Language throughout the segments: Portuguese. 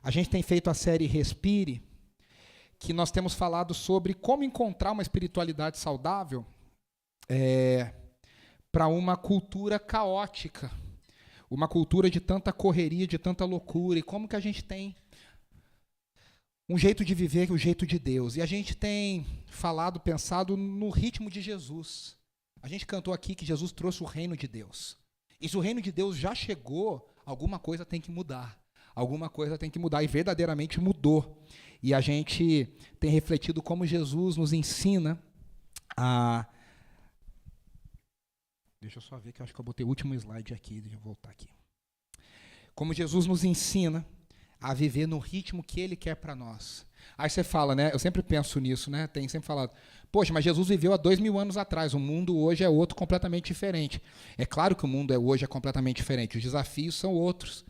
A gente tem feito a série Respire, que nós temos falado sobre como encontrar uma espiritualidade saudável para uma cultura caótica, uma cultura de tanta correria, de tanta loucura, e como que a gente tem um jeito de viver, o jeito de Deus. E a gente tem falado, pensado no ritmo de Jesus. A gente cantou aqui que Jesus trouxe o reino de Deus. E se o reino de Deus já chegou, alguma coisa tem que mudar. Alguma coisa tem que mudar, e verdadeiramente mudou. E a gente tem refletido como Jesus nos ensina a... Deixa eu só ver, que eu acho que eu botei o último slide aqui, deixa eu voltar aqui. Como Jesus nos ensina a viver no ritmo que Ele quer para nós. Aí você fala, né? Eu sempre penso nisso, né? Tem sempre falado, poxa, mas Jesus viveu há 2000 anos atrás, o mundo hoje é outro completamente diferente. É claro que o mundo hoje é completamente diferente, os desafios são outros.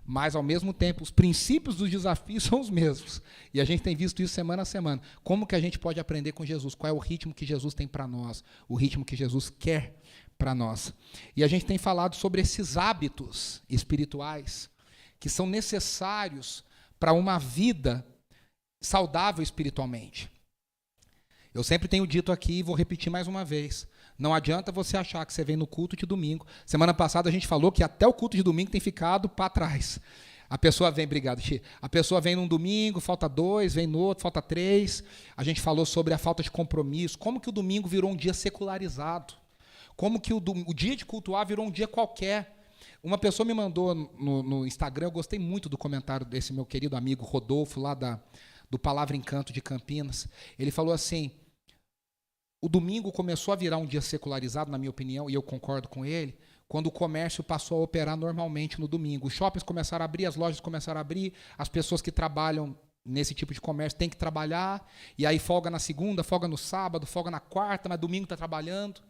Mas, ao mesmo tempo, os princípios dos desafios são os mesmos. E a gente tem visto isso semana a semana. Como que a gente pode aprender com Jesus? Qual é o ritmo que Jesus tem para nós? O ritmo que Jesus quer para nós? E a gente tem falado sobre esses hábitos espirituais que são necessários para uma vida saudável espiritualmente. Eu sempre tenho dito aqui, e vou repetir mais uma vez, não adianta você achar que você vem no culto de domingo. Semana passada a gente falou que até o culto de domingo tem ficado para trás. A pessoa vem, obrigado, Xi. A pessoa vem num domingo, falta 2, vem no outro, falta 3. A gente falou sobre a falta de compromisso, como que o domingo virou um dia secularizado, como que o dia de cultuar virou um dia qualquer. Uma pessoa me mandou no Instagram, eu gostei muito do comentário desse meu querido amigo Rodolfo, lá do Palavra Encanto de Campinas. Ele falou assim, o domingo começou a virar um dia secularizado, na minha opinião, e eu concordo com ele, quando o comércio passou a operar normalmente no domingo. Os shoppings começaram a abrir, as lojas começaram a abrir, as pessoas que trabalham nesse tipo de comércio têm que trabalhar, e aí folga na segunda, folga no sábado, folga na quarta, mas domingo está trabalhando.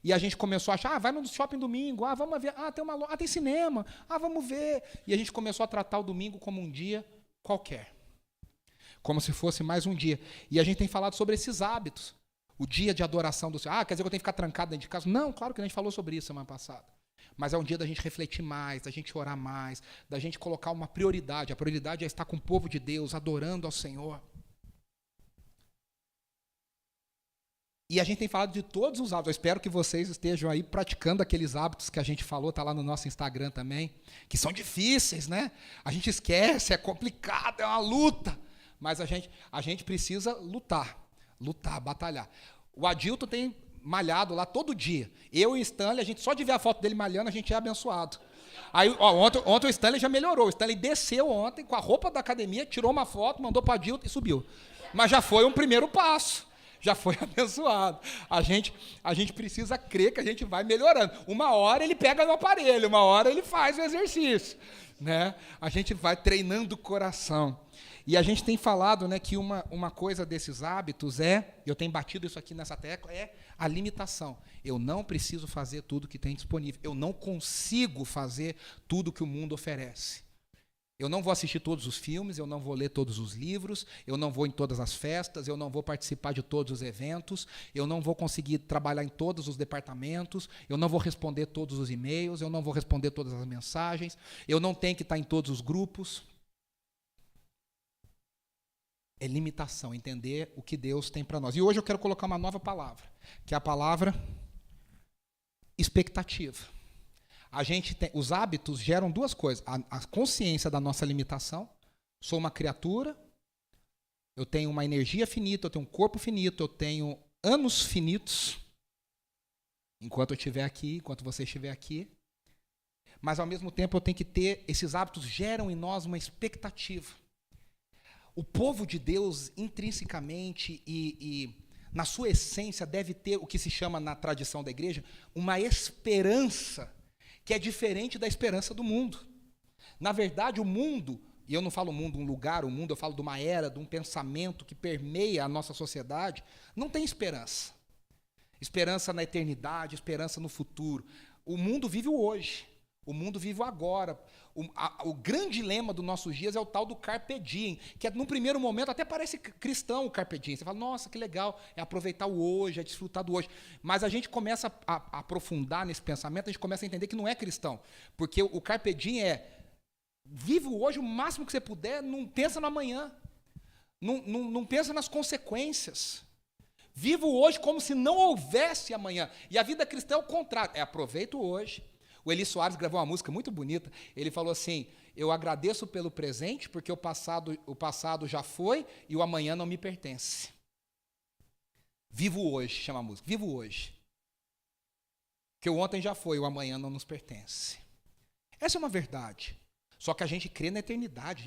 E a gente começou a achar, vai no shopping domingo, vamos ver, tem uma loja, tem cinema, vamos ver. E a gente começou a tratar o domingo como um dia qualquer, como se fosse mais um dia. E a gente tem falado sobre esses hábitos. O dia de adoração do Senhor. Quer dizer que eu tenho que ficar trancado dentro de casa? Não, claro que a gente falou sobre isso semana passada. Mas é um dia da gente refletir mais, da gente orar mais, da gente colocar uma prioridade. A prioridade é estar com o povo de Deus, adorando ao Senhor. E a gente tem falado de todos os hábitos. Eu espero que vocês estejam aí praticando aqueles hábitos que a gente falou, está lá no nosso Instagram também, que são difíceis, né? A gente esquece, é complicado, é uma luta. Mas a gente precisa lutar, batalhar. O Adilton tem malhado lá todo dia. Eu e o Stanley, a gente só de ver a foto dele malhando, a gente é abençoado. Aí, ontem o Stanley já melhorou. O Stanley desceu ontem com a roupa da academia, tirou uma foto, mandou para o Adilton e subiu. Mas já foi um primeiro passo. Já foi abençoado. A gente precisa crer que a gente vai melhorando. Uma hora ele pega no aparelho, uma hora ele faz o exercício, né? A gente vai treinando o coração. E a gente tem falado, né, que uma coisa desses hábitos eu tenho batido isso aqui nessa tecla, é a limitação. Eu não preciso fazer tudo que tem disponível. Eu não consigo fazer tudo que o mundo oferece. Eu não vou assistir todos os filmes, eu não vou ler todos os livros, eu não vou em todas as festas, eu não vou participar de todos os eventos, eu não vou conseguir trabalhar em todos os departamentos, eu não vou responder todos os e-mails, eu não vou responder todas as mensagens, eu não tenho que estar em todos os grupos. É limitação, entender o que Deus tem para nós. E hoje eu quero colocar uma nova palavra, que é a palavra expectativa. Os hábitos geram duas coisas. A consciência da nossa limitação. Sou uma criatura, eu tenho uma energia finita, eu tenho um corpo finito, eu tenho anos finitos, enquanto eu estiver aqui, enquanto você estiver aqui. Mas, ao mesmo tempo, eu tenho que ter, esses hábitos geram em nós uma expectativa. O povo de Deus, intrinsecamente e na sua essência, deve ter o que se chama, na tradição da igreja, uma esperança que é diferente da esperança do mundo. Na verdade, o mundo, e eu não falo mundo, um lugar, o mundo, eu falo de uma era, de um pensamento que permeia a nossa sociedade, não tem esperança. Esperança na eternidade, esperança no futuro. O mundo vive o hoje, o mundo vive o agora. O grande lema dos nossos dias é o tal do carpe diem, que no primeiro momento até parece cristão o carpe diem. Você fala, nossa, que legal, é aproveitar o hoje, é desfrutar do hoje. Mas a gente começa a aprofundar nesse pensamento, a gente começa a entender que não é cristão. Porque o carpe diem Vive o hoje o máximo que você puder, não pensa no amanhã. Não pensa nas consequências. Viva o hoje como se não houvesse amanhã. E a vida cristã é o contrário. Aproveita o hoje. O Eli Soares gravou uma música muito bonita. Ele falou assim: eu agradeço pelo presente, porque o passado já foi e o amanhã não me pertence. Viva o hoje, chama a música. Viva o hoje. Porque o ontem já foi, o amanhã não nos pertence. Essa é uma verdade. Só que a gente crê na eternidade, a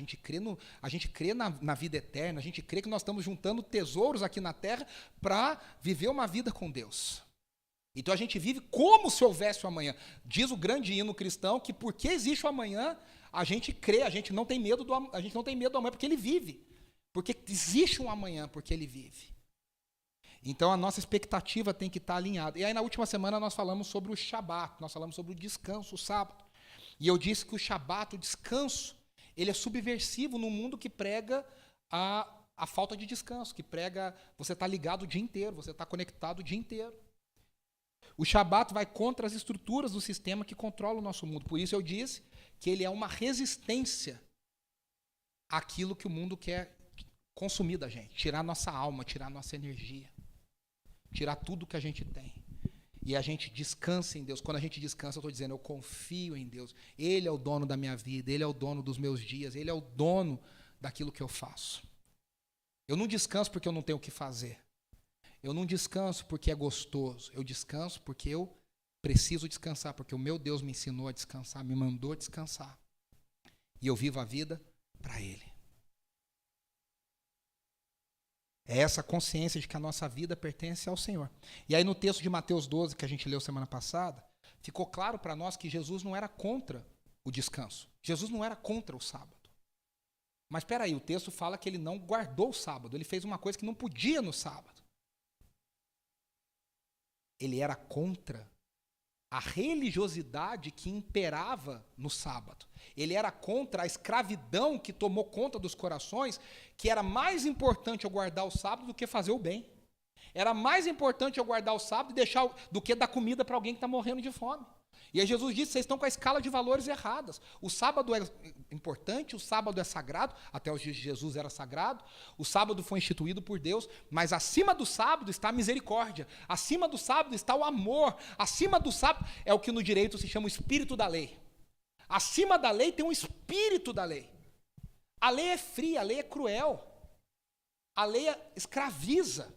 gente crê na vida eterna, a gente crê que nós estamos juntando tesouros aqui na terra para viver uma vida com Deus. Então a gente vive como se houvesse o amanhã. Diz o grande hino cristão que porque existe o amanhã, a gente crê, a gente não tem medo do amanhã porque ele vive. Porque existe um amanhã porque ele vive. Então a nossa expectativa tem que estar alinhada. E aí na última semana nós falamos sobre o Shabat, nós falamos sobre o descanso, o sábado. E eu disse que o Shabat, o descanso, ele é subversivo no mundo que prega a falta de descanso, que prega você estar ligado o dia inteiro, você estar conectado o dia inteiro. O Shabat vai contra as estruturas do sistema que controla o nosso mundo. Por isso eu disse que ele é uma resistência àquilo que o mundo quer consumir da gente, tirar nossa alma, tirar nossa energia, tirar tudo que a gente tem. E a gente descansa em Deus. Quando a gente descansa, eu estou dizendo, eu confio em Deus. Ele é o dono da minha vida, Ele é o dono dos meus dias, Ele é o dono daquilo que eu faço. Eu não descanso porque eu não tenho o que fazer. Eu não descanso porque é gostoso. Eu descanso porque eu preciso descansar, porque o meu Deus me ensinou a descansar, me mandou descansar. E eu vivo a vida para Ele. É essa consciência de que a nossa vida pertence ao Senhor. E aí no texto de Mateus 12, que a gente leu semana passada, ficou claro para nós que Jesus não era contra o descanso. Jesus não era contra o sábado. Mas espera aí, o texto fala que ele não guardou o sábado. Ele fez uma coisa que não podia no sábado. Ele era contra a religiosidade que imperava no sábado. Ele era contra a escravidão que tomou conta dos corações, que era mais importante eu guardar o sábado do que fazer o bem. Era mais importante eu guardar o sábado e deixar do que dar comida para alguém que está morrendo de fome. E aí Jesus disse, vocês estão com a escala de valores erradas. O sábado é importante, o sábado é sagrado, até os dias de Jesus era sagrado, o sábado foi instituído por Deus, mas acima do sábado está a misericórdia, acima do sábado está o amor, acima do sábado é o que no direito se chama o espírito da lei. Acima da lei tem um espírito da lei. A lei é fria, a lei é cruel, a lei escraviza.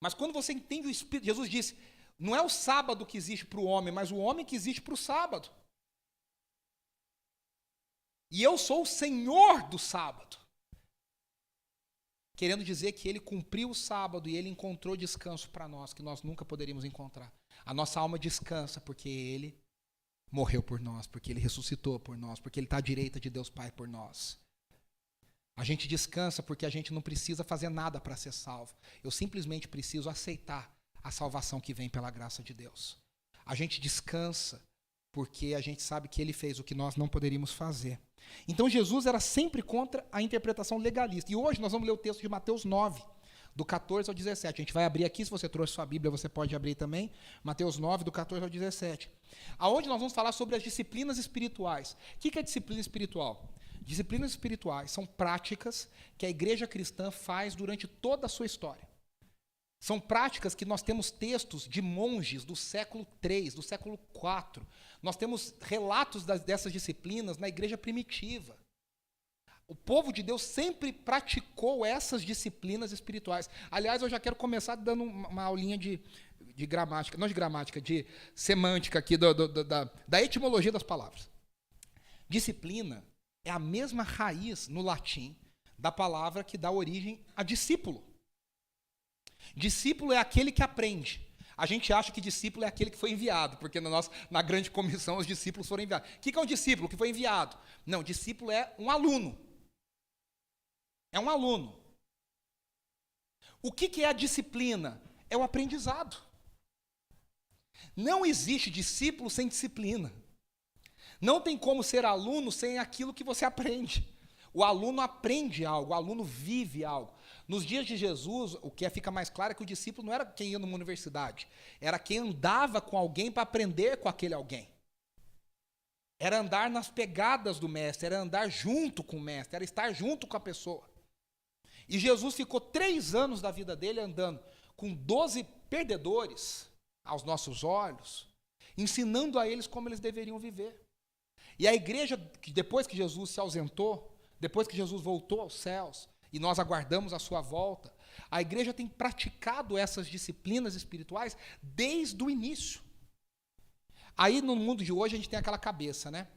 Mas quando você entende o espírito, Jesus disse, não é o sábado que existe para o homem, mas o homem que existe para o sábado. E eu sou o Senhor do sábado. Querendo dizer que ele cumpriu o sábado e ele encontrou descanso para nós, que nós nunca poderíamos encontrar. A nossa alma descansa porque ele morreu por nós, porque ele ressuscitou por nós, porque ele está à direita de Deus Pai por nós. A gente descansa porque a gente não precisa fazer nada para ser salvo. Eu simplesmente preciso aceitar a salvação que vem pela graça de Deus. A gente descansa porque a gente sabe que ele fez o que nós não poderíamos fazer. Então Jesus era sempre contra a interpretação legalista. E hoje nós vamos ler o texto de Mateus 9, do 14 ao 17. A gente vai abrir aqui, se você trouxe sua Bíblia, você pode abrir também. Mateus 9, do 14 ao 17. Aonde nós vamos falar sobre as disciplinas espirituais. O que é disciplina espiritual? Disciplinas espirituais são práticas que a igreja cristã faz durante toda a sua história. São práticas que nós temos textos de monges do século III, do século IV. Nós temos relatos dessas disciplinas na igreja primitiva. O povo de Deus sempre praticou essas disciplinas espirituais. Aliás, eu já quero começar dando uma aulinha de gramática, não de gramática, de semântica aqui, da etimologia das palavras. Disciplina é a mesma raiz no latim da palavra que dá origem a discípulo. Discípulo é aquele que aprende. A gente acha que discípulo é aquele que foi enviado, porque na grande comissão os discípulos foram enviados. O que é um discípulo que foi enviado? Não, discípulo é um aluno. É um aluno. O que é a disciplina? É o aprendizado. Não existe discípulo sem disciplina. Não tem como ser aluno sem aquilo que você aprende. O aluno aprende algo, o aluno vive algo. Nos dias de Jesus, o que fica mais claro é que o discípulo não era quem ia numa universidade, era quem andava com alguém para aprender com aquele alguém. Era andar nas pegadas do mestre, era andar junto com o mestre, era estar junto com a pessoa. E Jesus ficou 3 anos da vida dele andando com 12 perdedores aos nossos olhos, ensinando a eles como eles deveriam viver. E a igreja, depois que Jesus se ausentou, depois que Jesus voltou aos céus, e nós aguardamos a sua volta, a igreja tem praticado essas disciplinas espirituais desde o início. Aí no mundo de hoje a gente tem aquela cabeça, né?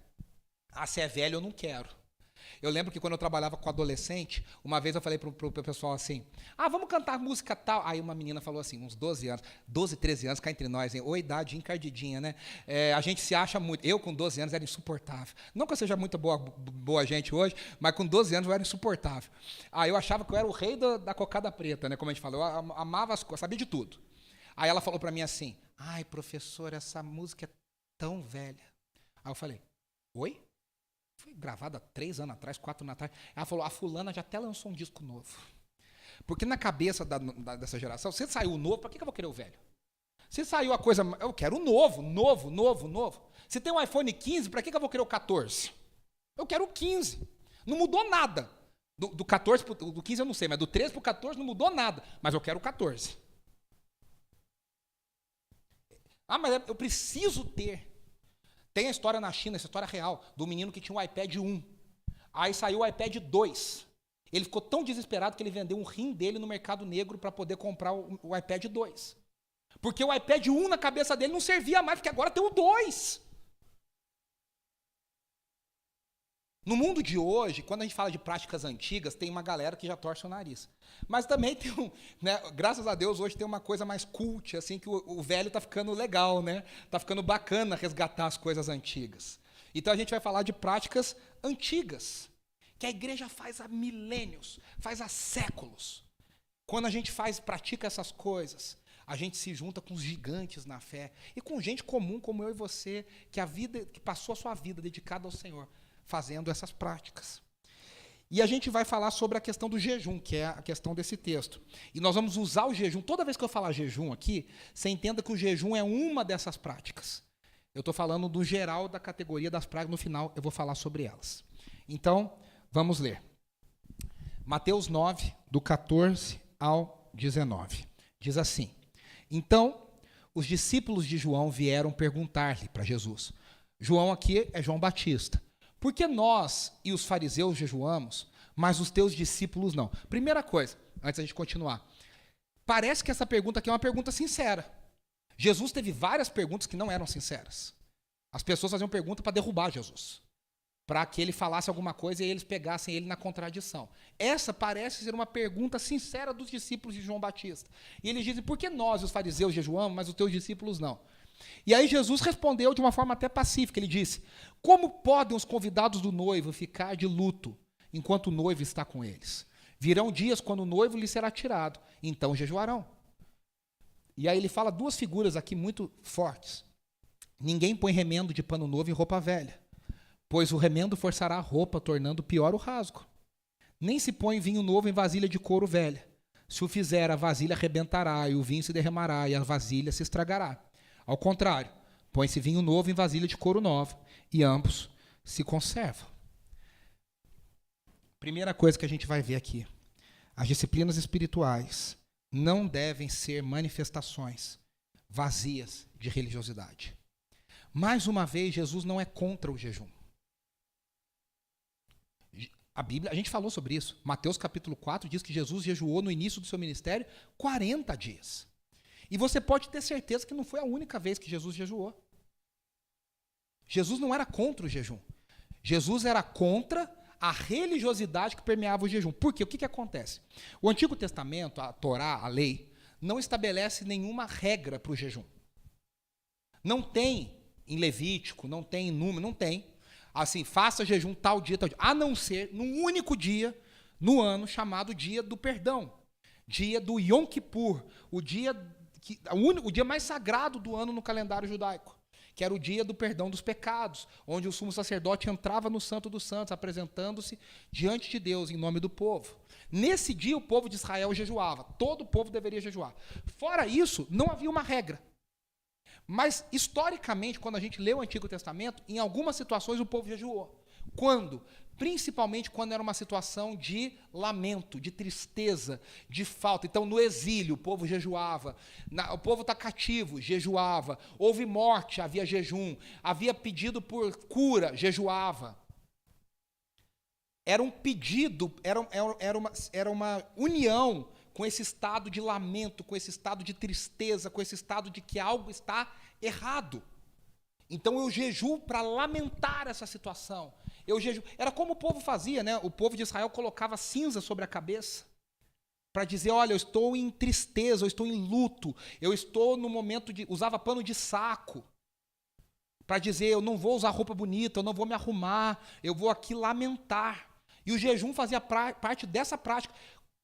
Ah, se é velho eu não quero. Eu lembro que quando eu trabalhava com adolescente, uma vez eu falei pro pessoal assim, vamos cantar música tal. Aí uma menina falou assim, uns 12 anos, 12, 13 anos, cá entre nós, hein? Ou idade encardidinha, né? A gente se acha muito, eu com 12 anos era insuportável. Não que eu seja muito boa gente hoje, mas com 12 anos eu era insuportável. Eu achava que eu era o rei da cocada preta, né? Como a gente falou, eu amava as coisas, sabia de tudo. Aí ela falou para mim assim, professor, essa música é tão velha. Aí eu falei, oi? Foi gravada 3 anos atrás, 4 anos atrás. Ela falou, a fulana já até lançou um disco novo. Porque na cabeça dessa geração, se saiu o novo, para que eu vou querer o velho? Se saiu a coisa, eu quero o novo. Se tem um iPhone 15, para que eu vou querer o 14? Eu quero o 15. Não mudou nada. Do 14 do 15 eu não sei, mas do 13 para o 14 não mudou nada. Mas eu quero o 14. Mas eu preciso ter. Tem a história na China, essa história real, do menino que tinha um iPad 1. Aí saiu o iPad 2. Ele ficou tão desesperado que ele vendeu um rim dele no mercado negro para poder comprar o iPad 2. Porque o iPad 1 na cabeça dele não servia mais, porque agora tem o 2. No mundo de hoje, quando a gente fala de práticas antigas, tem uma galera que já torce o nariz. Mas também tem graças a Deus, hoje tem uma coisa mais cult, assim, que o velho está ficando legal, né? Está ficando bacana resgatar as coisas antigas. Então a gente vai falar de práticas antigas, que a igreja faz há milênios, faz há séculos. Quando a gente pratica essas coisas, a gente se junta com os gigantes na fé e com gente comum como eu e você, que passou a sua vida dedicada ao Senhor, fazendo essas práticas. E a gente vai falar sobre a questão do jejum, que é a questão desse texto. E nós vamos usar o jejum. Toda vez que eu falar jejum aqui, você entenda que o jejum é uma dessas práticas. Eu estou falando do geral da categoria das práticas, no final eu vou falar sobre elas. Então, vamos ler. Mateus 9, do 14 ao 19. Diz assim, então, os discípulos de João vieram perguntar-lhe para Jesus. João aqui é João Batista. Por que nós e os fariseus jejuamos, mas os teus discípulos não? Primeira coisa, antes da gente continuar. Parece que essa pergunta aqui é uma pergunta sincera. Jesus teve várias perguntas que não eram sinceras. As pessoas faziam pergunta para derrubar Jesus, para que ele falasse alguma coisa e eles pegassem ele na contradição. Essa parece ser uma pergunta sincera dos discípulos de João Batista. E eles dizem, por que nós, os fariseus, jejuamos, mas os teus discípulos não? E aí Jesus respondeu de uma forma até pacífica. Ele disse, como podem os convidados do noivo ficar de luto enquanto o noivo está com eles? Virão dias quando o noivo lhe será tirado, então jejuarão. E aí ele fala 2 figuras aqui muito fortes. Ninguém põe remendo de pano novo em roupa velha, pois o remendo forçará a roupa, tornando pior o rasgo. Nem se põe vinho novo em vasilha de couro velha. Se o fizer, a vasilha arrebentará, e o vinho se derramará, e a vasilha se estragará. Ao contrário, põe-se vinho novo em vasilha de couro nova, e ambos se conservam. Primeira coisa que a gente vai ver aqui. As disciplinas espirituais não devem ser manifestações vazias de religiosidade. Mais uma vez, Jesus não é contra o jejum. A Bíblia, a gente falou sobre isso. Mateus capítulo 4 diz que Jesus jejuou no início do seu ministério 40 dias. E você pode ter certeza que não foi a única vez que Jesus jejuou. Jesus não era contra o jejum. Jesus era contra a religiosidade que permeava o jejum. Por quê? O que acontece? O Antigo Testamento, a Torá, a lei, não estabelece nenhuma regra para o jejum. Não tem em Levítico, não tem em Número, não tem. Assim, faça jejum tal dia, a não ser num único dia no ano chamado Dia do Perdão. Dia do Yom Kippur, o dia mais sagrado do ano no calendário judaico, que era o dia do perdão dos pecados, onde o sumo sacerdote entrava no Santo dos Santos, apresentando-se diante de Deus em nome do povo. Nesse dia o povo de Israel jejuava, todo o povo deveria jejuar. Fora isso, não havia uma regra. Mas, historicamente, quando a gente lê o Antigo Testamento, em algumas situações o povo jejuou. Quando? Principalmente quando era uma situação de lamento, de tristeza, de falta. Então, no exílio, o povo jejuava. O povo está cativo, jejuava. Houve morte, havia jejum. Havia pedido por cura, jejuava. Era um pedido, era uma união com esse estado de lamento, com esse estado de tristeza, com esse estado de que algo está errado. Então eu jejuo para lamentar essa situação. Era como o povo fazia, né? O povo de Israel colocava cinza sobre a cabeça para dizer, olha, eu estou em tristeza, eu estou em luto, eu estou no momento de... Usava pano de saco para dizer, eu não vou usar roupa bonita, eu não vou me arrumar, eu vou aqui lamentar. E o jejum fazia parte dessa prática.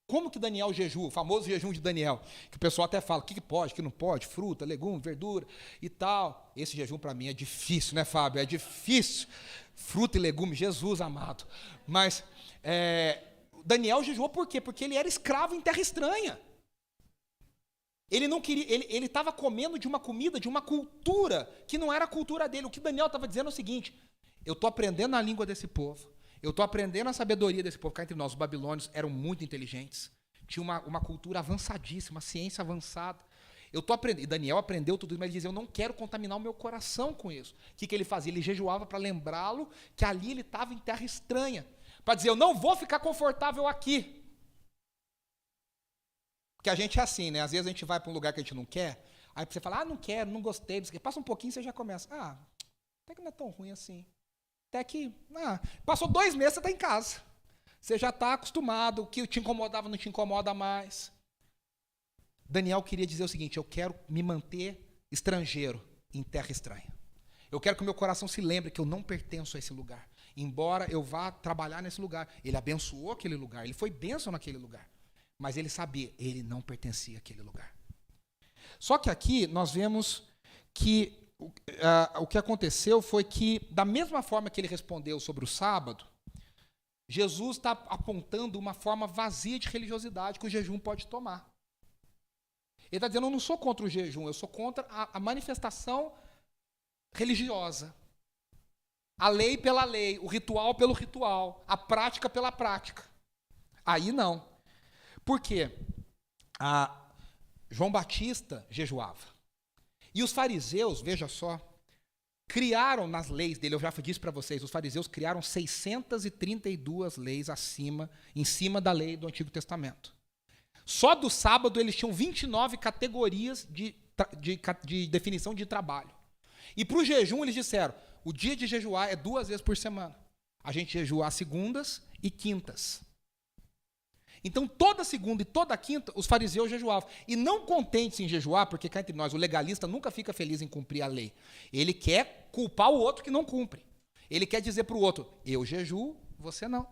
Como que Daniel jejua? O famoso jejum de Daniel, que o pessoal até fala, o que pode, o que não pode, fruta, legume, verdura e tal. Esse jejum para mim é difícil, né, Fábio? É difícil. Fruta e legume, Jesus amado. Mas Daniel jejuou por quê? Porque ele era escravo em terra estranha. Ele não queria, ele estava comendo de uma comida, de uma cultura que não era a cultura dele. O que Daniel estava dizendo é o seguinte, eu estou aprendendo a língua desse povo, eu estou aprendendo a sabedoria desse povo. Cá entre nós, os babilônios eram muito inteligentes. Tinha uma cultura avançadíssima, uma ciência avançada. Eu estou aprendendo. E Daniel aprendeu tudo isso, mas ele dizia, eu não quero contaminar o meu coração com isso. O que ele fazia? Ele jejuava para lembrá-lo que ali ele estava em terra estranha. Para dizer, eu não vou ficar confortável aqui. Porque a gente é assim, né? Às vezes a gente vai para um lugar que a gente não quer, aí você fala, não quero, não gostei, não sei o quê. Passa um pouquinho e você já começa, até que não é tão ruim assim. Até que, passou 2 meses, você está em casa. Você já está acostumado, o que te incomodava não te incomoda mais. Daniel queria dizer o seguinte, eu quero me manter estrangeiro em terra estranha. Eu quero que o meu coração se lembre que eu não pertenço a esse lugar. Embora eu vá trabalhar nesse lugar. Ele abençoou aquele lugar, ele foi bênção naquele lugar. Mas ele sabia, ele não pertencia àquele lugar. Só que aqui nós vemos que o que aconteceu foi que, da mesma forma que ele respondeu sobre o sábado, Jesus está apontando uma forma vazia de religiosidade que o jejum pode tomar. Ele está dizendo, eu não sou contra o jejum, eu sou contra a manifestação religiosa. A lei pela lei, o ritual pelo ritual, a prática pela prática. Aí não. Por quê? João Batista jejuava. E os fariseus, veja só, criaram nas leis dele, eu já disse para vocês, os fariseus criaram 632 leis em cima da lei do Antigo Testamento. Só do sábado eles tinham 29 categorias de definição de trabalho. E para o jejum eles disseram, o dia de jejuar é 2 vezes por semana. A gente jejua às segundas e quintas. Então, toda segunda e toda quinta, os fariseus jejuavam. E não contentes em jejuar, porque cá entre nós, o legalista nunca fica feliz em cumprir a lei. Ele quer culpar o outro que não cumpre. Ele quer dizer para o outro, eu jejuo, você não.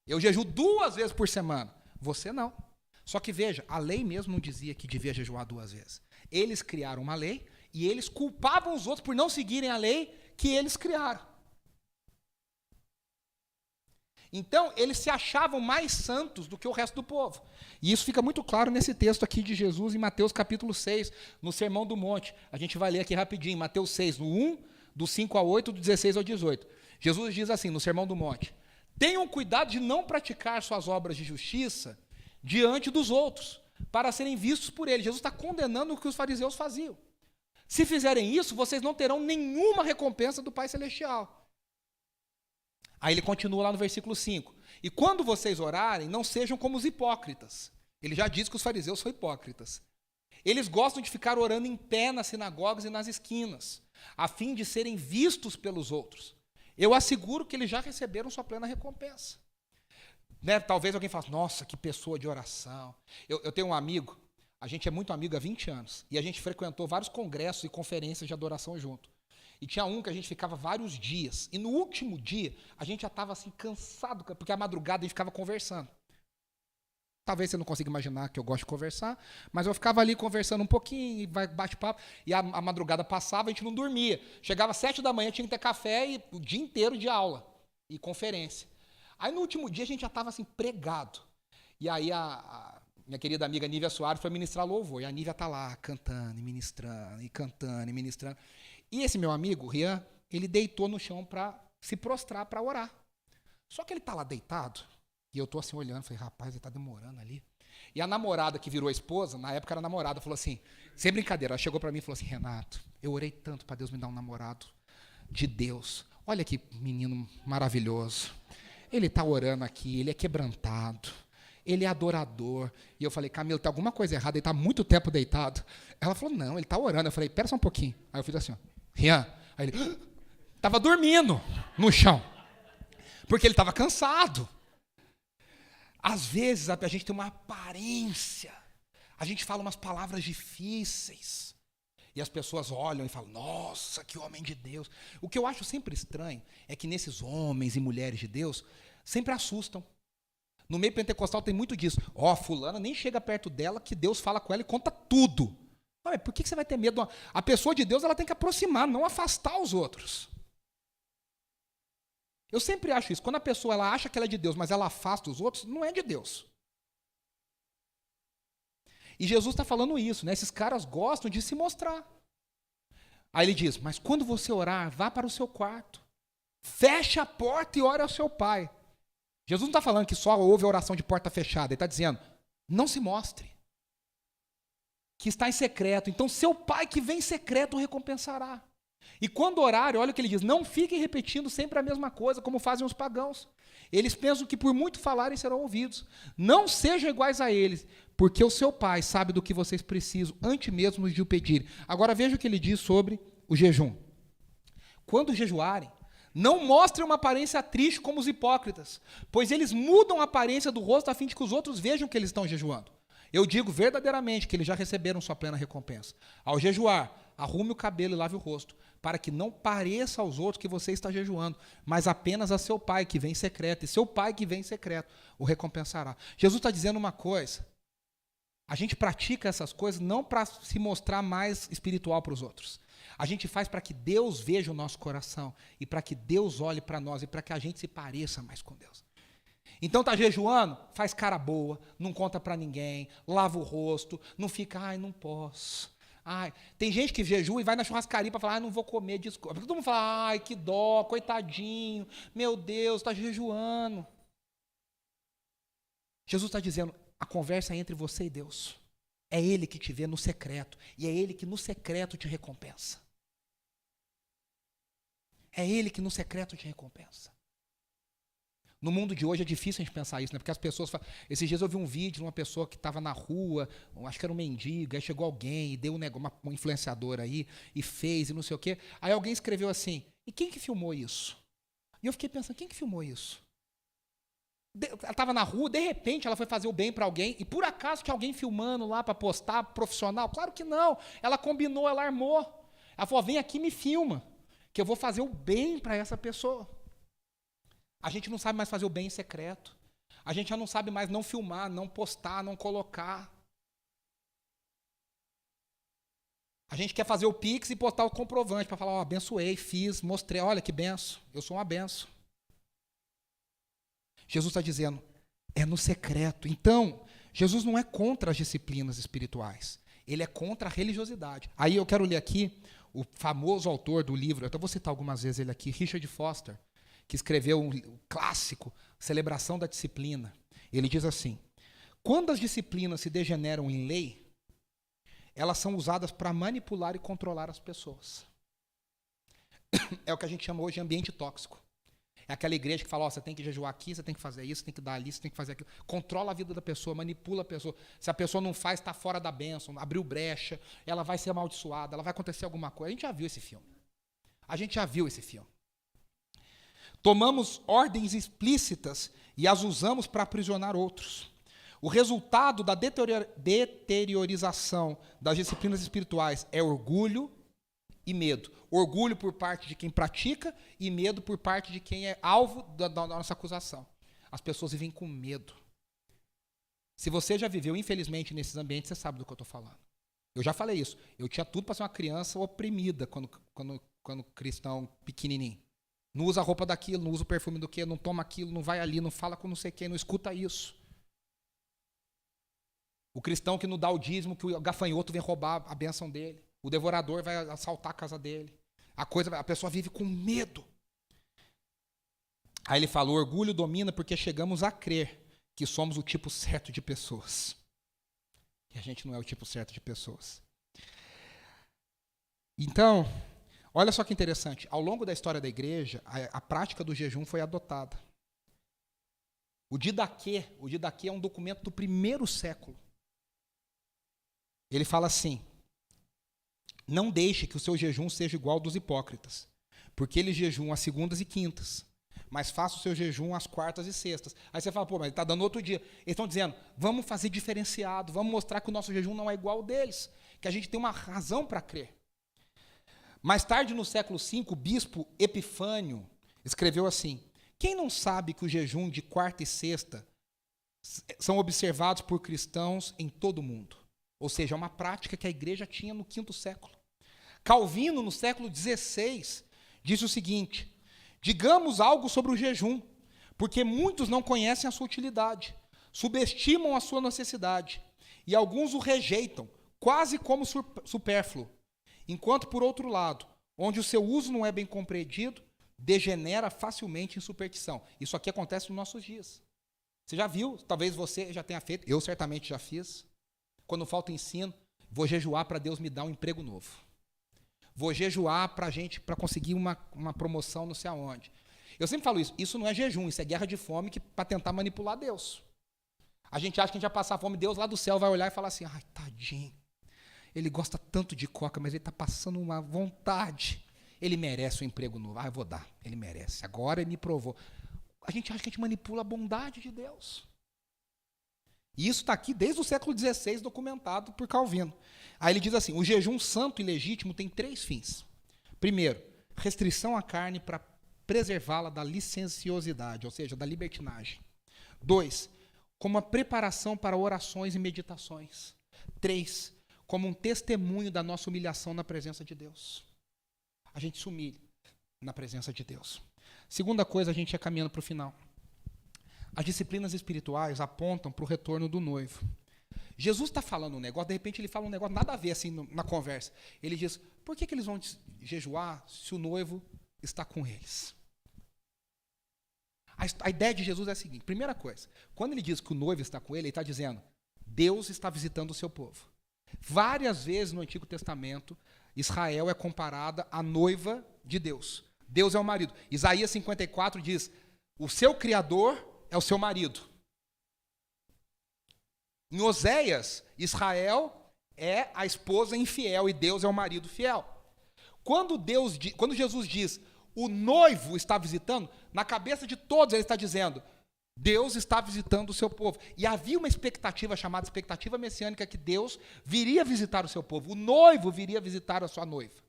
Eu jejuo 2 vezes por semana, você não. Só que veja, a lei mesmo não dizia que devia jejuar 2 vezes. Eles criaram uma lei e eles culpavam os outros por não seguirem a lei que eles criaram. Então, eles se achavam mais santos do que o resto do povo. E isso fica muito claro nesse texto aqui de Jesus, em Mateus capítulo 6, no Sermão do Monte. A gente vai ler aqui rapidinho, Mateus 6, no 1, do 5 ao 8, do 16 ao 18. Jesus diz assim, no Sermão do Monte, tenham cuidado de não praticar suas obras de justiça diante dos outros, para serem vistos por eles. Jesus está condenando o que os fariseus faziam. Se fizerem isso, vocês não terão nenhuma recompensa do Pai Celestial. Aí ele continua lá no versículo 5. E quando vocês orarem, não sejam como os hipócritas. Ele já diz que os fariseus são hipócritas. Eles gostam de ficar orando em pé nas sinagogas e nas esquinas, a fim de serem vistos pelos outros. Eu asseguro que eles já receberam sua plena recompensa. Né? Talvez alguém fale, nossa, que pessoa de oração. Eu tenho um amigo, a gente é muito amigo há 20 anos, e a gente frequentou vários congressos e conferências de adoração junto. E tinha um que a gente ficava vários dias. E no último dia, a gente já estava assim, cansado, porque à madrugada a gente ficava conversando. Talvez você não consiga imaginar que eu gosto de conversar, mas eu ficava ali conversando um pouquinho, bate-papo, e a madrugada passava, a gente não dormia. Chegava às 7 da manhã, tinha que ter café e o dia inteiro de aula e conferência. Aí no último dia a gente já estava assim, pregado. E aí minha querida amiga Nívia Soares foi ministrar louvor. E a Nívia está lá, cantando, e ministrando, e cantando, e ministrando. E esse meu amigo, Rian, ele deitou no chão para se prostrar, para orar. Só que ele está lá deitado, e eu estou assim olhando, falei, rapaz, ele está demorando ali. E a namorada que virou esposa, na época era namorada, falou assim, sem brincadeira, ela chegou para mim e falou assim, Renato, eu orei tanto para Deus me dar um namorado de Deus. Olha que menino maravilhoso. Ele está orando aqui, ele é quebrantado, ele é adorador. E eu falei, Camila, tem alguma coisa errada, ele está há muito tempo deitado. Ela falou, não, ele está orando. Eu falei, pera só um pouquinho. Aí eu fiz assim, ó, Rian. Aí ele estava dormindo no chão, porque ele estava cansado. Às vezes a gente tem uma aparência, a gente fala umas palavras difíceis, e as pessoas olham e falam, nossa, que homem de Deus. O que eu acho sempre estranho é que nesses homens e mulheres de Deus, sempre assustam. No meio pentecostal tem muito disso. Fulana nem chega perto dela, que Deus fala com ela e conta tudo. Mas por que você vai ter medo? A pessoa de Deus ela tem que aproximar, não afastar os outros. Eu sempre acho isso. Quando a pessoa ela acha que ela é de Deus, mas ela afasta os outros, não é de Deus. E Jesus está falando isso, né? Esses caras gostam de se mostrar. Aí ele diz, mas quando você orar, vá para o seu quarto. Feche a porta e ore ao seu pai. Jesus não está falando que só houve oração de porta fechada. Ele está dizendo, não se mostre. Que está em secreto. Então, seu pai que vem em secreto o recompensará. E quando orar, olha o que ele diz, não fiquem repetindo sempre a mesma coisa, como fazem os pagãos. Eles pensam que por muito falarem serão ouvidos. Não sejam iguais a eles, porque o seu pai sabe do que vocês precisam, antes mesmo de o pedir. Agora veja o que ele diz sobre o jejum. Quando jejuarem, não mostrem uma aparência triste como os hipócritas, pois eles mudam a aparência do rosto a fim de que os outros vejam que eles estão jejuando. Eu digo verdadeiramente que eles já receberam sua plena recompensa. Ao jejuar, arrume o cabelo e lave o rosto, para que não pareça aos outros que você está jejuando, mas apenas a seu pai que vem em secreto, e seu pai que vem em secreto o recompensará. Jesus está dizendo uma coisa, a gente pratica essas coisas não para se mostrar mais espiritual para os outros. A gente faz para que Deus veja o nosso coração, e para que Deus olhe para nós, e para que a gente se pareça mais com Deus. Então está jejuando, faz cara boa, não conta para ninguém, lava o rosto, não fica, não posso. Tem gente que jejua e vai na churrascaria para falar, não vou comer, desculpa. Todo mundo fala, que dó, coitadinho, meu Deus, está jejuando. Jesus está dizendo, a conversa é entre você e Deus. É Ele que te vê no secreto, e é Ele que no secreto te recompensa. É Ele que no secreto te recompensa. No mundo de hoje é difícil a gente pensar isso, né? Porque as pessoas falam... Esses dias eu vi um vídeo de uma pessoa que estava na rua, acho que era um mendigo, aí chegou alguém e deu um negócio, uma influenciadora aí, e fez, e não sei o quê. Aí alguém escreveu assim, e quem que filmou isso? E eu fiquei pensando, quem que filmou isso? Ela estava na rua, de repente ela foi fazer o bem para alguém, e por acaso tinha alguém filmando lá para postar, profissional? Claro que não. Ela combinou, ela armou. Ela falou, vem aqui e me filma, que eu vou fazer o bem para essa pessoa. A gente não sabe mais fazer o bem em secreto. A gente já não sabe mais não filmar, não postar, não colocar. A gente quer fazer o Pix e postar o comprovante para falar, abençoei, fiz, mostrei, olha que benção, eu sou uma benção. Jesus está dizendo, é no secreto. Então, Jesus não é contra as disciplinas espirituais. Ele é contra a religiosidade. Aí eu quero ler aqui o famoso autor do livro, eu até vou citar algumas vezes ele aqui, Richard Foster, que escreveu um clássico, Celebração da Disciplina. Ele diz assim, quando as disciplinas se degeneram em lei, elas são usadas para manipular e controlar as pessoas. É o que a gente chama hoje de ambiente tóxico. É aquela igreja que fala, você tem que jejuar aqui, você tem que fazer isso, você tem que dar ali, você tem que fazer aquilo. Controla a vida da pessoa, manipula a pessoa. Se a pessoa não faz, está fora da bênção, abriu brecha, ela vai ser amaldiçoada, ela vai acontecer alguma coisa. A gente já viu esse filme. Tomamos ordens explícitas e as usamos para aprisionar outros. O resultado da deteriorização das disciplinas espirituais é orgulho e medo. Orgulho por parte de quem pratica e medo por parte de quem é alvo da nossa acusação. As pessoas vivem com medo. Se você já viveu, infelizmente, nesses ambientes, você sabe do que eu estou falando. Eu já falei isso. Eu tinha tudo para ser uma criança oprimida quando cristão pequenininho. Não usa a roupa daquilo, não usa o perfume do quê, não toma aquilo, não vai ali, não fala com não sei quem, não escuta isso. O cristão que não dá o dízimo, que o gafanhoto vem roubar a bênção dele. O devorador vai assaltar a casa dele. A pessoa vive com medo. Aí ele fala, o orgulho domina porque chegamos a crer que somos o tipo certo de pessoas. E a gente não é o tipo certo de pessoas. Então, olha só que interessante. Ao longo da história da igreja, a prática do jejum foi adotada. O Didaquê é um documento do 1º século. Ele fala assim, não deixe que o seu jejum seja igual ao dos hipócritas, porque eles jejuam às segundas e quintas, mas faça o seu jejum às quartas e sextas. Aí você fala, pô, mas ele está dando outro dia. Eles estão dizendo, vamos fazer diferenciado, vamos mostrar que o nosso jejum não é igual ao deles, que a gente tem uma razão para crer. Mais tarde, no século V, o bispo Epifânio escreveu assim, quem não sabe que o jejum de quarta e sexta são observados por cristãos em todo o mundo? Ou seja, é uma prática que a igreja tinha no V século. Calvino, no século XVI, disse o seguinte, digamos algo sobre o jejum, porque muitos não conhecem a sua utilidade, subestimam a sua necessidade, e alguns o rejeitam, quase como supérfluo, enquanto, por outro lado, onde o seu uso não é bem compreendido, degenera facilmente em superstição. Isso aqui acontece nos nossos dias. Você já viu, talvez você já tenha feito, eu certamente já fiz. Quando falta ensino, vou jejuar para Deus me dar um emprego novo. Vou jejuar para conseguir uma promoção não sei aonde. Eu sempre falo isso não é jejum, isso é guerra de fome para tentar manipular Deus. A gente acha que a gente vai passar fome, Deus lá do céu vai olhar e falar assim, ai, tadinho, ele gosta tanto de coca, mas ele está passando uma vontade. Ele merece um emprego novo. Eu vou dar, ele merece. Agora ele me provou. A gente acha que a gente manipula a bondade de Deus. E isso está aqui desde o século XVI, documentado por Calvino. Aí ele diz assim, o jejum santo e legítimo tem 3 fins. Primeiro, restrição à carne para preservá-la da licenciosidade, ou seja, da libertinagem. 2, como uma preparação para orações e meditações. 3, como um testemunho da nossa humilhação na presença de Deus. A gente se humilha na presença de Deus. Segunda coisa, a gente ia caminhando para o final. As disciplinas espirituais apontam para o retorno do noivo. Jesus está falando um negócio, de repente ele fala um negócio nada a ver assim na conversa. Ele diz, por que eles vão jejuar se o noivo está com eles? A ideia de Jesus é a seguinte, primeira coisa, quando ele diz que o noivo está com ele está dizendo, Deus está visitando o seu povo. Várias vezes no Antigo Testamento, Israel é comparada à noiva de Deus. Deus é o marido. Isaías 54 diz, o seu Criador é o seu marido. Em Oséias, Israel é a esposa infiel e Deus é o marido fiel. Quando Jesus diz, o noivo está visitando, na cabeça de todos ele está dizendo, Deus está visitando o seu povo. E havia uma expectativa chamada expectativa messiânica que Deus viria visitar o seu povo. O noivo viria visitar a sua noiva.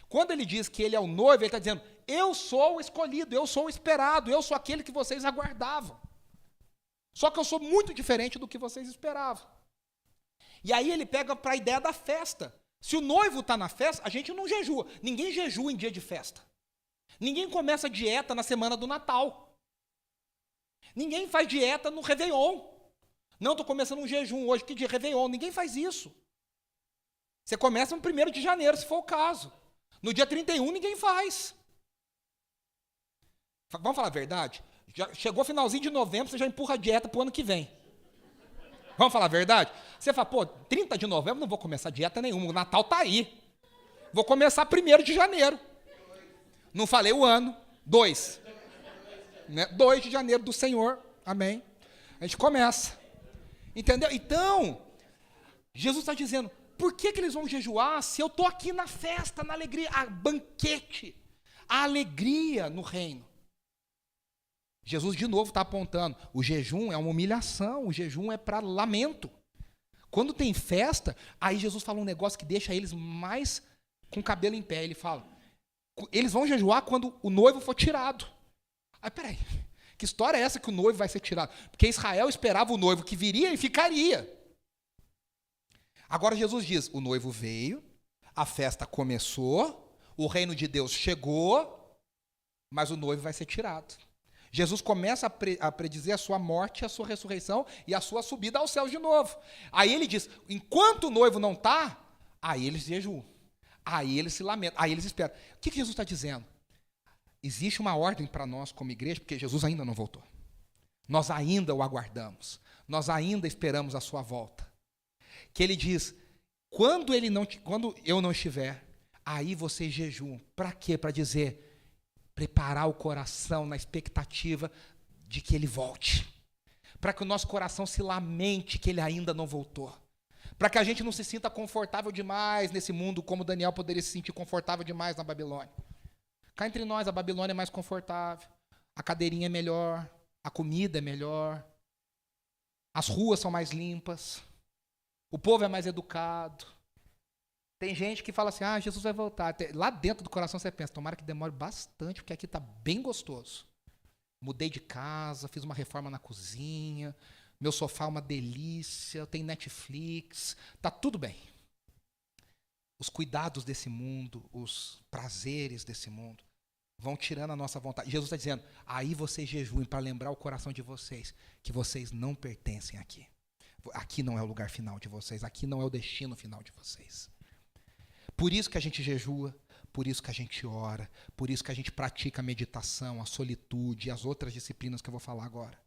Quando ele diz que ele é o noivo, ele está dizendo, eu sou o escolhido, eu sou o esperado, eu sou aquele que vocês aguardavam. Só que eu sou muito diferente do que vocês esperavam. E aí ele pega para a ideia da festa. Se o noivo está na festa, a gente não jejua. Ninguém jejua em dia de festa. Ninguém começa dieta na semana do Natal. Ninguém faz dieta no Réveillon. Não, estou começando um jejum hoje, que de Réveillon. Ninguém faz isso. Você começa no 1º de janeiro, se for o caso. No dia 31, ninguém faz. Vamos falar a verdade? Já chegou finalzinho de novembro, você já empurra a dieta para o ano que vem. Vamos falar a verdade? Você fala, pô, 30 de novembro não vou começar dieta nenhuma, o Natal está aí. Vou começar 1º de janeiro. Não falei o ano, 2. Né? 2 de janeiro do Senhor, amém. A gente começa. Entendeu? Então, Jesus está dizendo, por que eles vão jejuar se eu estou aqui na festa, na alegria, a banquete, a alegria no reino? Jesus de novo está apontando, o jejum é uma humilhação, o jejum é para lamento. Quando tem festa, aí Jesus fala um negócio que deixa eles mais com o cabelo em pé. Ele fala, eles vão jejuar quando o noivo for tirado. Aí, peraí, que história é essa que o noivo vai ser tirado? Porque Israel esperava o noivo que viria e ficaria. Agora Jesus diz, o noivo veio, a festa começou, o reino de Deus chegou, mas o noivo vai ser tirado. Jesus começa a predizer a sua morte, a sua ressurreição e a sua subida aos céus de novo. Aí ele diz, enquanto o noivo não está, aí eles jejuam, aí eles se lamentam, aí eles esperam. O que Jesus está dizendo? Existe uma ordem para nós como igreja, porque Jesus ainda não voltou. Nós ainda o aguardamos, nós ainda esperamos a sua volta. Que ele diz, quando eu não estiver, aí vocês jejuam. Para quê? Para dizer, preparar o coração na expectativa de que ele volte. Para que o nosso coração se lamente que ele ainda não voltou. Para que a gente não se sinta confortável demais nesse mundo, como Daniel poderia se sentir confortável demais na Babilônia. Cá entre nós, a Babilônia é mais confortável, a cadeirinha é melhor, a comida é melhor, as ruas são mais limpas, o povo é mais educado. Tem gente que fala assim, Jesus vai voltar. Lá dentro do coração você pensa, tomara que demore bastante, porque aqui está bem gostoso. Mudei de casa, fiz uma reforma na cozinha, meu sofá é uma delícia, tem Netflix, está tudo bem. Os cuidados desse mundo, os prazeres desse mundo, vão tirando a nossa vontade. Jesus está dizendo, aí vocês jejuem para lembrar o coração de vocês, que vocês não pertencem aqui. Aqui não é o lugar final de vocês, aqui não é o destino final de vocês. Por isso que a gente jejua, por isso que a gente ora, por isso que a gente pratica a meditação, a solitude e as outras disciplinas que eu vou falar agora.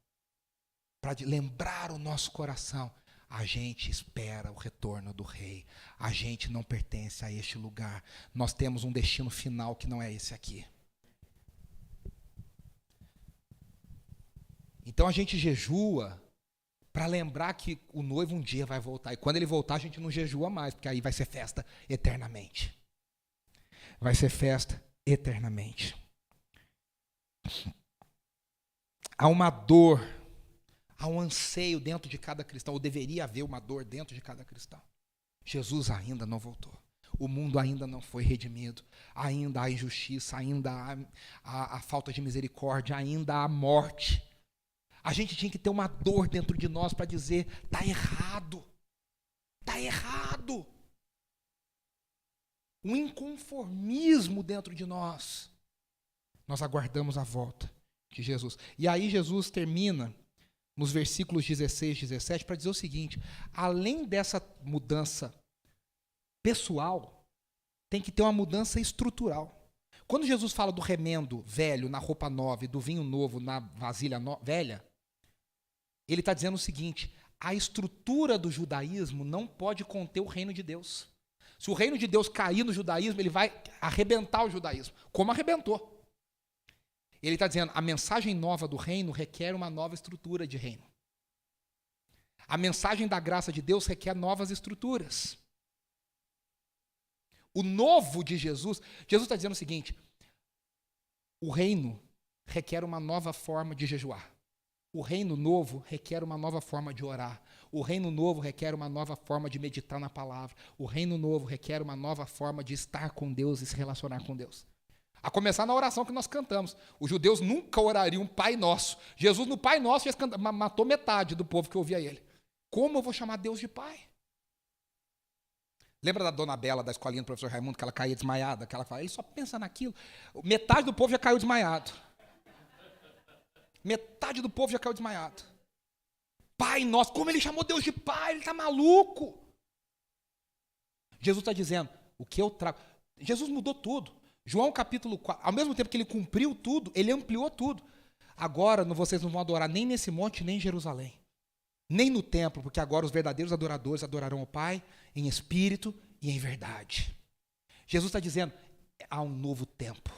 Para lembrar o nosso coração, a gente espera o retorno do Rei. A gente não pertence a este lugar. Nós temos um destino final que não é esse aqui. Então a gente jejua para lembrar que o noivo um dia vai voltar. E quando ele voltar, a gente não jejua mais, porque aí vai ser festa eternamente. Vai ser festa eternamente. Há uma dor, há um anseio dentro de cada cristão, ou deveria haver uma dor dentro de cada cristão. Jesus ainda não voltou. O mundo ainda não foi redimido. Ainda há injustiça, ainda há falta de misericórdia, ainda há morte. A gente tinha que ter uma dor dentro de nós para dizer, está errado. Está errado. Um inconformismo dentro de nós. Nós aguardamos a volta de Jesus. E aí Jesus termina nos versículos 16 e 17 para dizer o seguinte, além dessa mudança pessoal, tem que ter uma mudança estrutural. Quando Jesus fala do remendo velho na roupa nova e do vinho novo na vasilha velha, ele está dizendo o seguinte, a estrutura do judaísmo não pode conter o reino de Deus. Se o reino de Deus cair no judaísmo, ele vai arrebentar o judaísmo, como arrebentou. Ele está dizendo, a mensagem nova do reino requer uma nova estrutura de reino. A mensagem da graça de Deus requer novas estruturas. O novo de Jesus está dizendo o seguinte, o reino requer uma nova forma de jejuar. O reino novo requer uma nova forma de orar. O reino novo requer uma nova forma de meditar na palavra. O reino novo requer uma nova forma de estar com Deus e se relacionar com Deus. A começar na oração que nós cantamos. Os judeus nunca orariam um Pai Nosso. Jesus no Pai Nosso matou metade do povo que ouvia ele. Como eu vou chamar Deus de Pai? Lembra da dona Bela, da escolinha do professor Raimundo, que ela caía desmaiada? Que ela fala, ele só pensa naquilo. Metade do povo já caiu desmaiado. Metade do povo já caiu desmaiado. Pai Nosso, como ele chamou Deus de Pai? Ele está maluco. Jesus está dizendo, o que eu trago... Jesus mudou tudo. João capítulo 4, ao mesmo tempo que ele cumpriu tudo, ele ampliou tudo. Agora vocês não vão adorar nem nesse monte, nem em Jerusalém. Nem no templo, porque agora os verdadeiros adoradores adorarão o Pai em espírito e em verdade. Jesus está dizendo, há um novo tempo.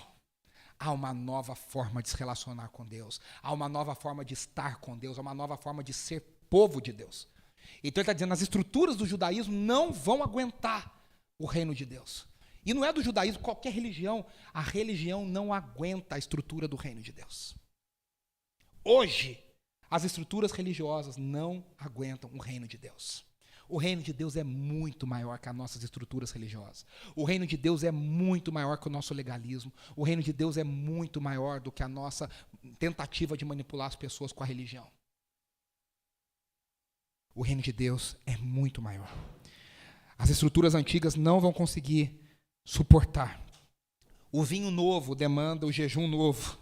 Há uma nova forma de se relacionar com Deus. Há uma nova forma de estar com Deus. Há uma nova forma de ser povo de Deus. Então ele está dizendo, as estruturas do judaísmo não vão aguentar o reino de Deus. E não é do judaísmo, qualquer religião. A religião não aguenta a estrutura do reino de Deus. Hoje, as estruturas religiosas não aguentam o reino de Deus. O reino de Deus é muito maior que as nossas estruturas religiosas. O reino de Deus é muito maior que o nosso legalismo. O reino de Deus é muito maior do que a nossa tentativa de manipular as pessoas com a religião. O reino de Deus é muito maior. As estruturas antigas não vão conseguir suportar. O vinho novo demanda o jejum novo.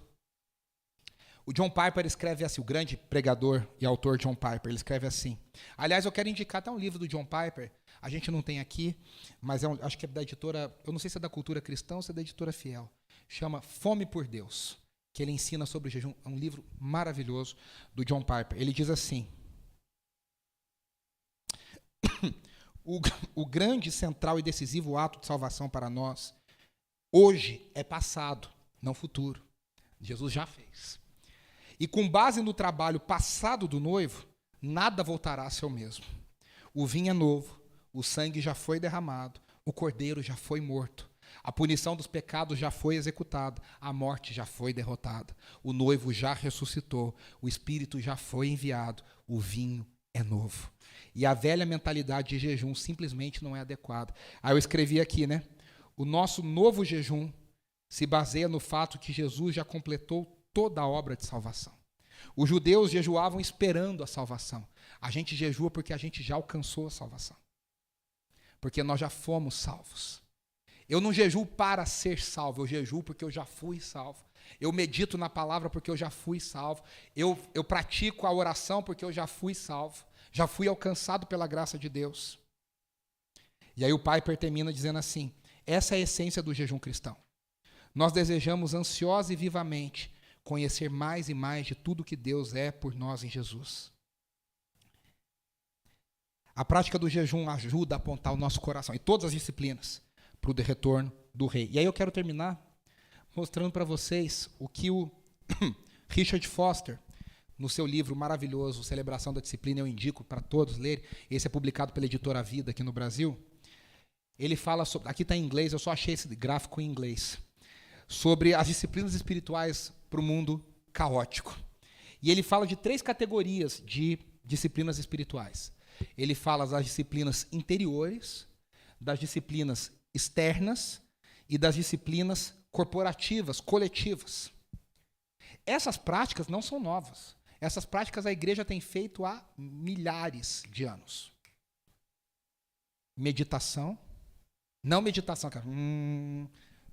O John Piper escreve assim, o grande pregador e autor John Piper, ele escreve assim. Aliás, eu quero indicar até um livro do John Piper, a gente não tem aqui, mas acho que é da editora, eu não sei se é da Cultura Cristã ou se é da editora Fiel. Chama Fome por Deus, que ele ensina sobre o jejum. É um livro maravilhoso do John Piper. Ele diz assim: o grande, central e decisivo ato de salvação para nós, hoje é passado, não futuro. Jesus já fez. E com base no trabalho passado do noivo, nada voltará a ser o mesmo. O vinho é novo, o sangue já foi derramado, o cordeiro já foi morto, a punição dos pecados já foi executada, a morte já foi derrotada, o noivo já ressuscitou, o Espírito já foi enviado, o vinho é novo. E a velha mentalidade de jejum simplesmente não é adequada. Aí eu escrevi aqui, né? O nosso novo jejum se baseia no fato que Jesus já completou toda a obra de salvação. Os judeus jejuavam esperando a salvação. A gente jejua porque a gente já alcançou a salvação. Porque nós já fomos salvos. Eu não jejuo para ser salvo, eu jejuo porque eu já fui salvo. Eu medito na palavra porque eu já fui salvo. Eu pratico a oração porque eu já fui salvo. Já fui alcançado pela graça de Deus. E aí o Piper termina dizendo assim: essa é a essência do jejum cristão. Nós desejamos ansiosa e vivamente conhecer mais e mais de tudo que Deus é por nós em Jesus. A prática do jejum ajuda a apontar o nosso coração, em todas as disciplinas, para o retorno do rei. E aí eu quero terminar mostrando para vocês o que o Richard Foster, no seu livro maravilhoso, Celebração da Disciplina, eu indico para todos lerem, esse é publicado pela editora Vida aqui no Brasil. Ele fala sobre, aqui está em inglês, eu só achei esse gráfico em inglês, sobre as disciplinas espirituais para o mundo caótico. E ele fala de 3 categorias de disciplinas espirituais. Ele fala das disciplinas interiores, das disciplinas externas e das disciplinas corporativas, coletivas. Essas práticas não são novas. Essas práticas a igreja tem feito há milhares de anos. Meditação. Não meditação, cara.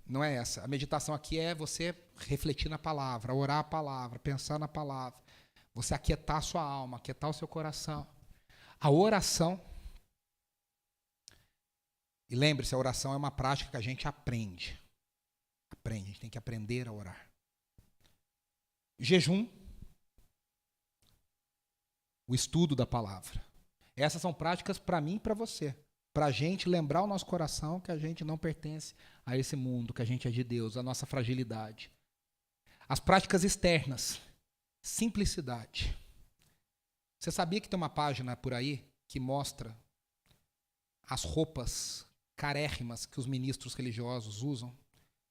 Não é essa. A meditação aqui é você refletir na palavra, orar a palavra, pensar na palavra. Você aquietar a sua alma, aquietar o seu coração. A oração. E lembre-se, a oração é uma prática que a gente aprende. A gente tem que aprender a orar. Jejum. O estudo da palavra. Essas são práticas para mim e para você. Para a gente lembrar o nosso coração que a gente não pertence a esse mundo, que a gente é de Deus, a nossa fragilidade. As práticas externas. Simplicidade. Você sabia que tem uma página por aí que mostra as roupas carérrimas que os ministros religiosos usam?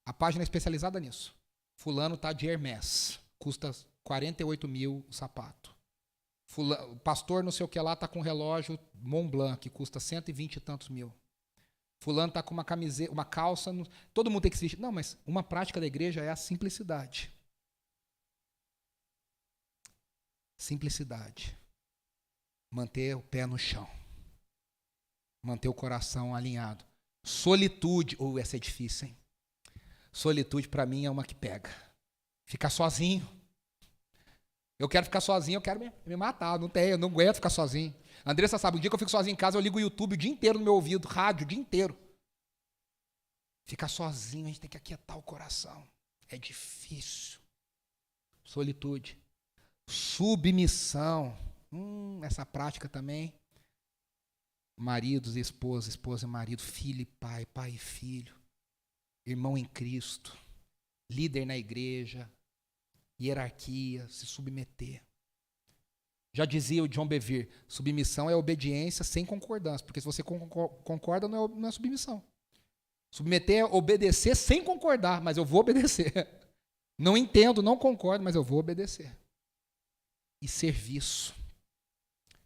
A página é especializada nisso. Fulano está de Hermès, custa 48 mil o sapato. O pastor não sei o que lá está com um relógio Montblanc, que custa 120 e tantos mil. Fulano está com uma camiseta, uma calça, todo mundo tem que se vestir. Não, mas uma prática da igreja é a simplicidade. Simplicidade. Manter o pé no chão. Manter o coração alinhado. Solitude. Essa é difícil, hein? Solitude, para mim, é uma que pega. Ficar sozinho. Eu quero ficar sozinho, eu quero me matar. Eu não aguento ficar sozinho. A Andressa sabe, o dia que eu fico sozinho em casa, eu ligo o YouTube o dia inteiro no meu ouvido, rádio, o dia inteiro. Ficar sozinho, a gente tem que aquietar o coração. É difícil. Solitude. Submissão. Essa prática também. Maridos e esposa, esposa e marido, filho e pai, pai e filho. Irmão em Cristo. Líder na igreja. Hierarquia, se submeter. Já dizia o John Bevere, submissão é obediência sem concordância, porque se você concorda, não é submissão. Submeter é obedecer sem concordar, mas eu vou obedecer. Não entendo, não concordo, mas eu vou obedecer. E serviço.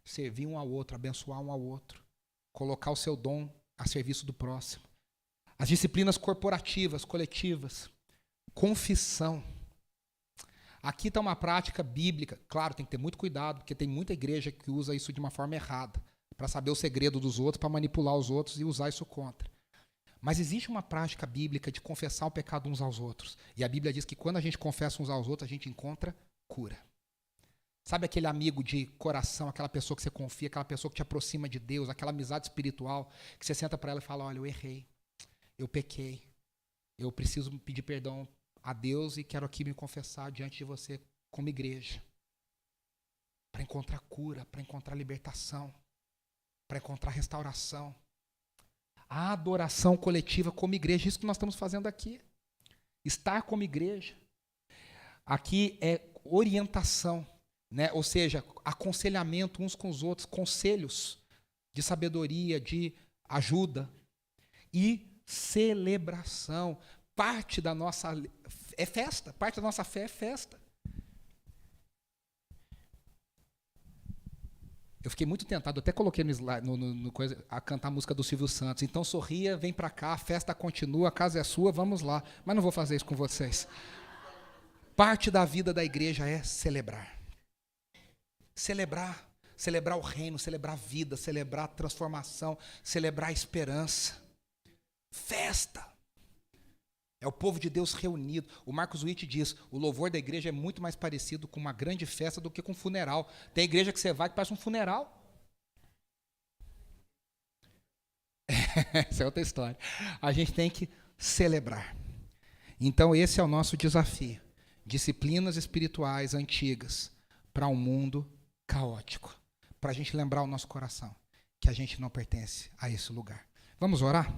Servir um ao outro, abençoar um ao outro. Colocar o seu dom a serviço do próximo. As disciplinas corporativas, coletivas. Confissão. Aqui está uma prática bíblica. Claro, tem que ter muito cuidado, porque tem muita igreja que usa isso de uma forma errada, para saber o segredo dos outros, para manipular os outros e usar isso contra. Mas existe uma prática bíblica de confessar o pecado uns aos outros. E a Bíblia diz que quando a gente confessa uns aos outros, a gente encontra cura. Sabe aquele amigo de coração, aquela pessoa que você confia, aquela pessoa que te aproxima de Deus, aquela amizade espiritual, que você senta para ela e fala, olha, eu errei, eu pequei, eu preciso pedir perdão a Deus e quero aqui me confessar diante de você como igreja. Para encontrar cura, para encontrar libertação, para encontrar restauração. A adoração coletiva como igreja, isso que nós estamos fazendo aqui. Estar como igreja. Aqui é orientação, né? Ou seja, aconselhamento uns com os outros, conselhos de sabedoria, de ajuda e celebração. Parte da nossa é festa, parte da nossa fé é festa. Eu fiquei muito tentado, até coloquei no slide, no coisa, a cantar a música do Silvio Santos. Então sorria, vem para cá, a festa continua, a casa é sua, vamos lá. Mas não vou fazer isso com vocês. Parte da vida da igreja é celebrar. Celebrar o reino, celebrar a vida, celebrar a transformação, celebrar a esperança. Festa. É o povo de Deus reunido. O Marcos Witt diz, o louvor da igreja é muito mais parecido com uma grande festa do que com um funeral. Tem igreja que você vai que parece um funeral. Essa é outra história. A gente tem que celebrar. Então esse é o nosso desafio. Disciplinas espirituais antigas para um mundo caótico. Para a gente lembrar o nosso coração que a gente não pertence a esse lugar. Vamos orar?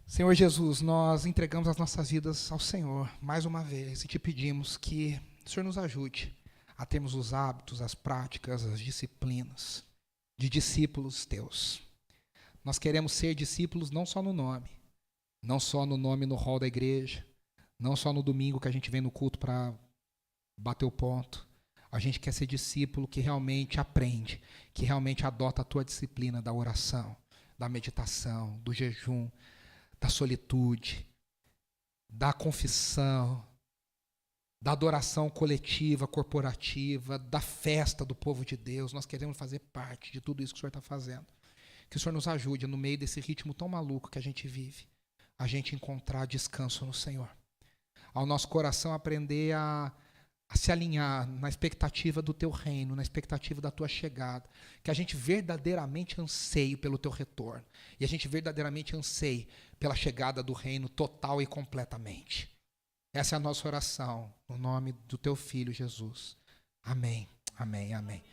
Senhor Jesus, nós entregamos as nossas vidas ao Senhor mais uma vez e te pedimos que o Senhor nos ajude a termos os hábitos, as práticas, as disciplinas de discípulos teus. Nós queremos ser discípulos não só no nome, não só no nome no hall da igreja, não só no domingo que a gente vem no culto para bater o ponto. A gente quer ser discípulo que realmente aprende, que realmente adota a tua disciplina da oração, da meditação, do jejum, da solitude, da confissão, da adoração coletiva, corporativa, da festa do povo de Deus. Nós queremos fazer parte de tudo isso que o Senhor está fazendo. Que o Senhor nos ajude, no meio desse ritmo tão maluco que a gente vive, a gente encontrar descanso no Senhor. Ao nosso coração aprender a se alinhar na expectativa do teu reino, na expectativa da tua chegada. Que a gente verdadeiramente anseie pelo teu retorno. E a gente verdadeiramente anseie pela chegada do reino total e completamente. Essa é a nossa oração, no nome do teu Filho, Jesus. Amém, amém, amém.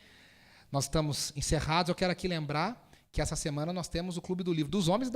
Nós estamos encerrados. Eu quero aqui lembrar que essa semana nós temos o Clube do Livro dos Homens da